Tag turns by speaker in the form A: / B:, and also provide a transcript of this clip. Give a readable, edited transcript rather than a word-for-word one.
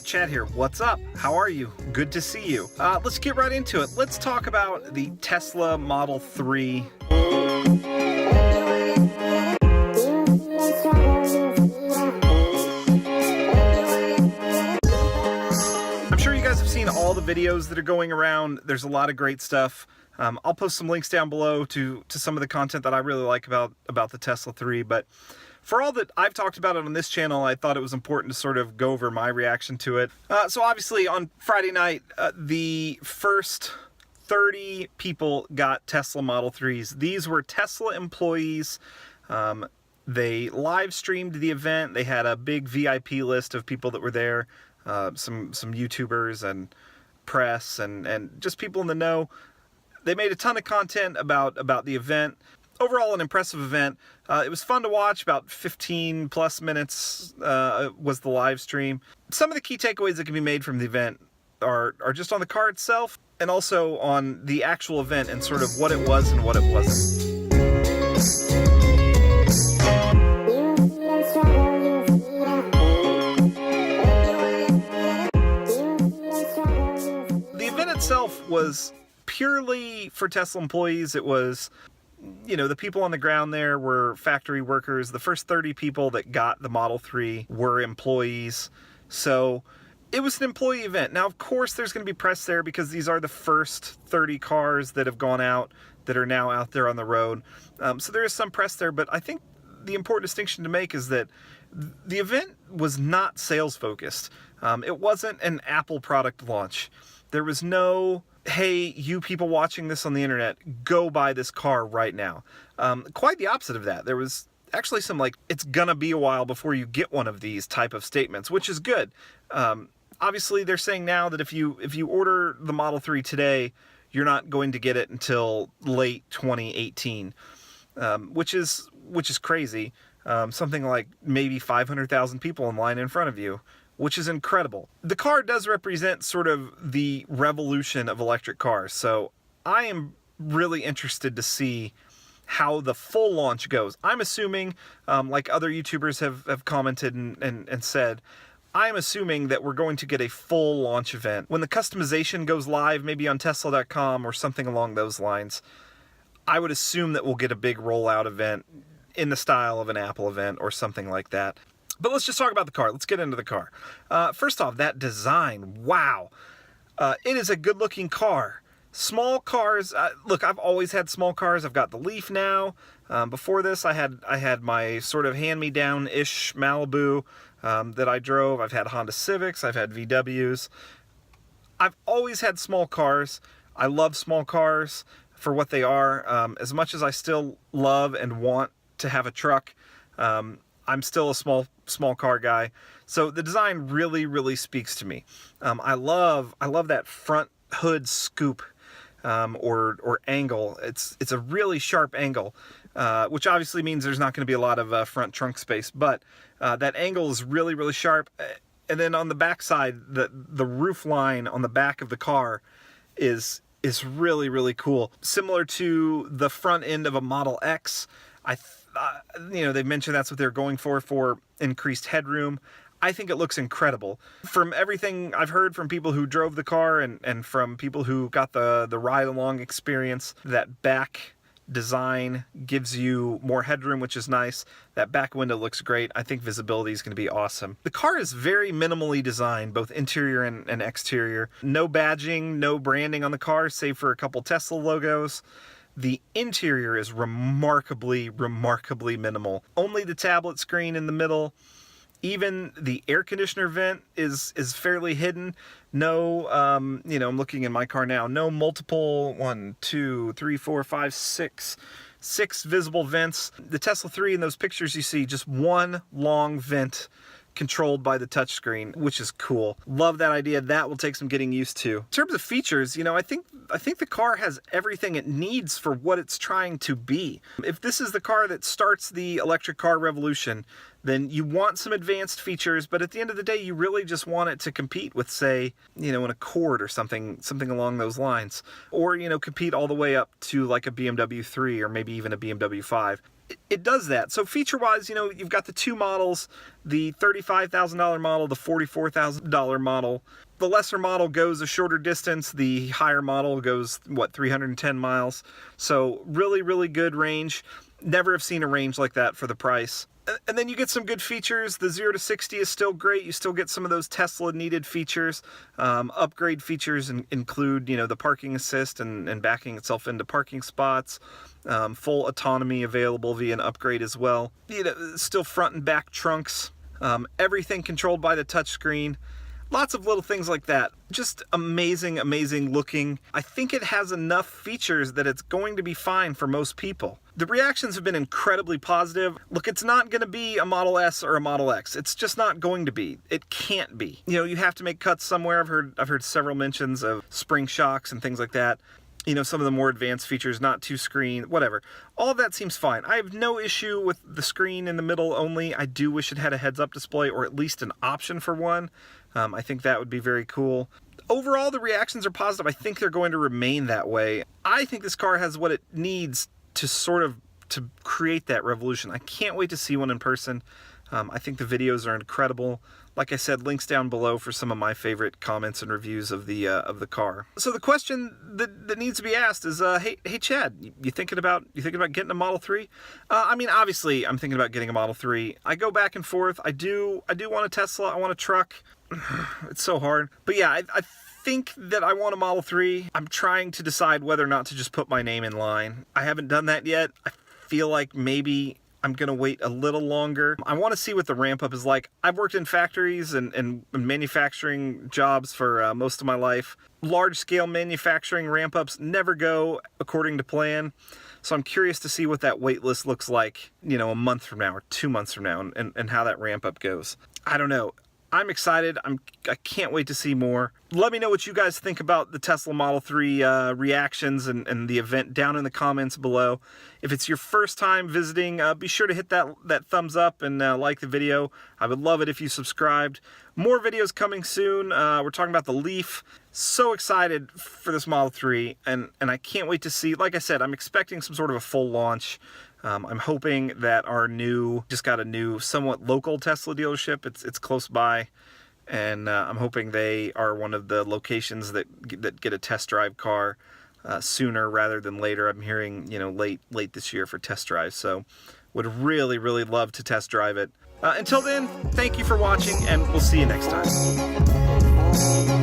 A: Chad here. What's up? How are you? Good to see you. Let's get right into it. Let's talk about the Tesla Model 3. I'm sure you guys have seen all the videos that are going around. There's a lot of great stuff. I'll post some links down below to some of the content that I really like about the Tesla 3, but for all that I've talked about it on this channel, I thought it was important to sort of go over my reaction to it. So obviously on Friday night, the first 30 people got Tesla Model 3s. These were Tesla employees. They live streamed the event. They had a big VIP list of people that were there, some YouTubers and press and just people in the know. They made a ton of content about the event. Overall, an impressive event. It was fun to watch. About 15 plus minutes was the live stream. Some of the key takeaways that can be made from the event are just on the car itself and also on the actual event and sort of what it was and what it wasn't. The event itself was purely for Tesla employees. It was, you know, the people on the ground there were factory workers. The first 30 people that got the Model 3 were employees. So it was an employee event. Now, of course, there's going to be press there because these are the first 30 cars that have gone out that are now out there on the road. So there is some press there, but I think the important distinction to make is that the event was not sales focused. It wasn't an Apple product launch. There was no, hey, you people watching this on the internet, go buy this car right now. Quite the opposite of that. There was actually some like, it's gonna be a while before you get one of these type of statements, which is good. Obviously, they're saying now that if you order the Model 3 today, you're not going to get it until late 2018, which is crazy. Something like maybe 500,000 people in line in front of you, which is incredible. The car does represent sort of the revolution of electric cars, so I am really interested to see how the full launch goes. I'm assuming, like other YouTubers have commented and said, I'm assuming that we're going to get a full launch event. When the customization goes live, maybe on Tesla.com or something along those lines, I would assume that we'll get a big rollout event in the style of an Apple event or something like that. But let's just talk about the car. Let's get into the car. First off, that design, wow. It is a good-looking car. Small cars, look, I've always had small cars. I've got the Leaf now. Before this, I had my sort of hand-me-down-ish Malibu that I drove. I've had Honda Civics. I've had VWs. I've always had small cars. I love small cars for what they are. As much as I still love and want to have a truck, I'm still a small car guy. So the design really speaks to me. I love that front hood scoop or angle. It's a really sharp angle, which obviously means there's not going to be a lot of front trunk space, but that angle is really sharp. And then on the back side, the roof line on the back of the car is really cool. Similar to the front end of a Model X. You know, they mentioned that's what they're going for increased headroom. I think it looks incredible. From everything I've heard from people who drove the car and from people who got the ride-along experience, that back design gives you more headroom, which is nice. That back window looks great. I think visibility is going to be awesome. The car is very minimally designed, both interior and exterior. No badging, no branding on the car, save for a couple Tesla logos. The interior is remarkably minimal. Only the tablet screen in the middle. Even the air conditioner vent is fairly hidden. No, you know, I'm looking in my car now. No multiple 1, 2, 3, 4, 5, 6 visible vents. The Tesla 3 in those pictures you see, just one long vent controlled by the touchscreen, which is cool. Love that idea. That will take some getting used to. In terms of features, you know, I think the car has everything it needs for what it's trying to be. If this is the car that starts the electric car revolution, then you want some advanced features, but at the end of the day, you really just want it to compete with, say, you know, an Accord or something along those lines. Or, you know, compete all the way up to like a BMW 3 or maybe even a BMW 5. it does that. So feature-wise, you know, you've got the two models, the $35,000 model, the $44,000 model. The lesser model goes a shorter distance. The higher model goes, 310 miles. So really, really good range. Never have seen a range like that for the price. And then you get some good features. The 0 to 60 is still great. You still get some of those Tesla needed features. Upgrade features include, you know, the parking assist and backing itself into parking spots. Full autonomy available via an upgrade as well. You know, still front and back trunks. Everything controlled by the touchscreen. Lots of little things like that. Just amazing, amazing looking. I think it has enough features that it's going to be fine for most people. The reactions have been incredibly positive. Look, it's not going to be a Model S or a Model X. It's just not going to be. It can't be. You know, you have to make cuts somewhere. I've heard several mentions of spring shocks and things like that. You know, some of the more advanced features, not two screen, whatever. All of that seems fine. I have no issue with the screen in the middle only. I do wish it had a heads-up display or at least an option for one. I think that would be very cool. Overall, the reactions are positive. I think they're going to remain that way. I think this car has what it needs to to create that revolution. I can't wait to see one in person. I think the videos are incredible. Like I said, links down below for some of my favorite comments and reviews of the car. So the question that needs to be asked is, hey Chad, you thinking about getting a Model 3? I mean, obviously, I'm thinking about getting a Model 3. I go back and forth. I do want a Tesla. I want a truck. It's so hard. But yeah, I think that I want a Model 3. I'm trying to decide whether or not to just put my name in line. I haven't done that yet. I feel like maybe I'm going to wait a little longer. I want to see what the ramp up is like. I've worked in factories and manufacturing jobs for most of my life. Large scale manufacturing ramp ups never go according to plan. So I'm curious to see what that wait list looks like, you know, a month from now or 2 months from now and how that ramp up goes. I don't know. I'm excited. I can't wait to see more. Let me know what you guys think about the Tesla Model 3 reactions and the event down in the comments below. If it's your first time visiting, be sure to hit that thumbs up and like the video. I would love it if you subscribed. More videos coming soon. We're talking about the Leaf. So excited for this Model 3, and I can't wait to see. Like I said, I'm expecting some sort of a full launch. I'm hoping that just got a new, somewhat local Tesla dealership. It's close by, and I'm hoping they are one of the locations that get a test drive car sooner rather than later. I'm hearing, you know, late this year for test drive. So would really, really love to test drive it. Until then, thank you for watching, and we'll see you next time.